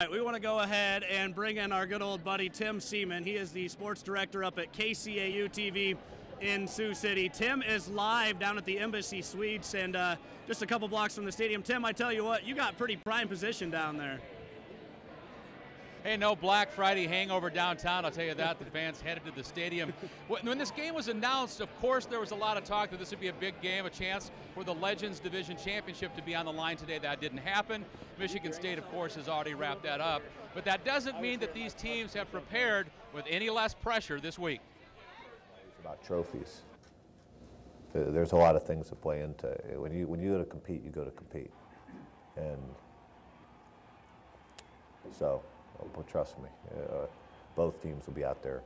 We want to go ahead and bring in our good old buddy Tim Seaman. He is the sports director up at KCAU TV in Sioux City. Tim is live down at the Embassy Suites and just a couple blocks from the stadium. Tim, I tell you what, you got pretty prime position down there. Hey, no Black Friday hangover downtown, I'll tell you that. The fans headed to the stadium. When this game was announced, of course, there was a lot of talk that this would be a big game, a chance for the Legends Division Championship to be on the line today. That didn't happen. Michigan State, of course, has already wrapped that up. But that doesn't mean that these teams have prepared with any less pressure this week. It's about trophies. There's a lot of things that play into it. When you go to compete, you go to compete. And so, well, trust me, both teams will be out there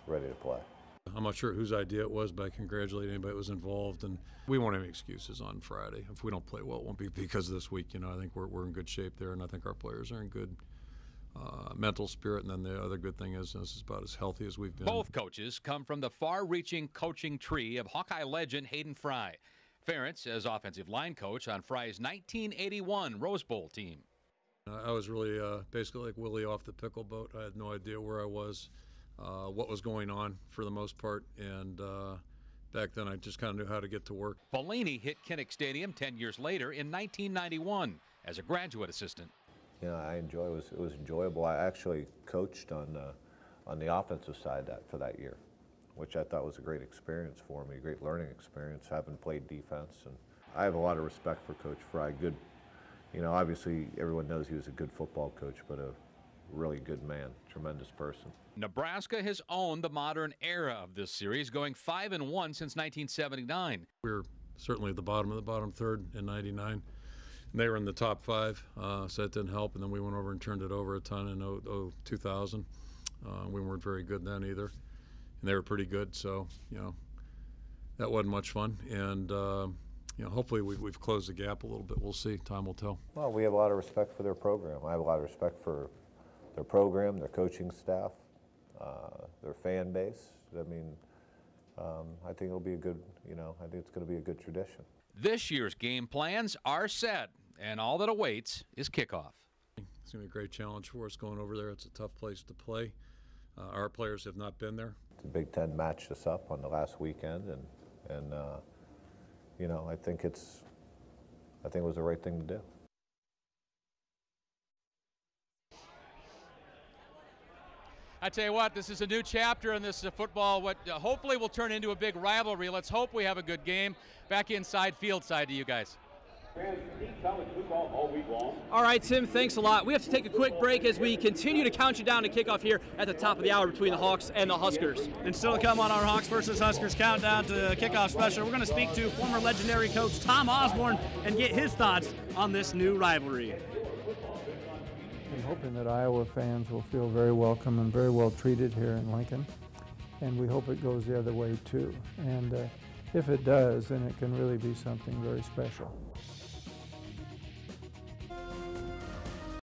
ready to play. I'm not sure whose idea it was, but I congratulate anybody that was involved. And we won't have any excuses on Friday. If we don't play well, it won't be because of this week. You know, I think we're in good shape there, and I think our players are in good mental spirit. And then the other good thing is this is about as healthy as we've been. Both coaches come from the far-reaching coaching tree of Hawkeye legend Hayden Fry. Ferentz as offensive line coach on Fry's 1981 Rose Bowl team. I was really basically like Willie off the pickle boat. I had no idea where I was, what was going on for the most part, and back then I just kind of knew how to get to work. Bellini hit Kinnick Stadium 10 years later in 1991 as a graduate assistant. You know, it was enjoyable. I actually coached on the offensive side for that year, which I thought was a great experience for me, a great learning experience, having played defense. And I have a lot of respect for Coach Fry. Good. You know, obviously everyone knows he was a good football coach, but a really good man, tremendous person. Nebraska has owned the modern era of this series, going 5-1 since 1979. We were certainly at the bottom of the bottom third in '99. And they were in the top 5, so that didn't help. And then we went over and turned it over a ton in 2000. We weren't very good then either, and they were pretty good. So you know, that wasn't much fun. And you know, hopefully we've closed the gap a little bit. We'll see. Time will tell. Well, we have a lot of respect for their program. I have a lot of respect for their program, their coaching staff, their fan base. I mean, I think it'll be a good, you know, I think it's going to be a good tradition. This year's game plans are set, and all that awaits is kickoff. It's going to be a great challenge for us going over there. It's a tough place to play. Our players have not been there. The Big Ten matched us up on the last weekend, and you know, I think it was the right thing to do. I tell you what, this is a new chapter in this football, what hopefully will turn into a big rivalry. Let's hope we have a good game. Back inside, field side to you guys. All right, Tim, thanks a lot. We have to take a quick break as we continue to count you down to kickoff here at the top of the hour between the Hawks and the Huskers. And still to come on our Hawks versus Huskers countdown to kickoff special, we're going to speak to former legendary coach Tom Osborne and get his thoughts on this new rivalry. I'm hoping that Iowa fans will feel very welcome and very well treated here in Lincoln, and we hope it goes the other way too. And if it does, then it can really be something very special.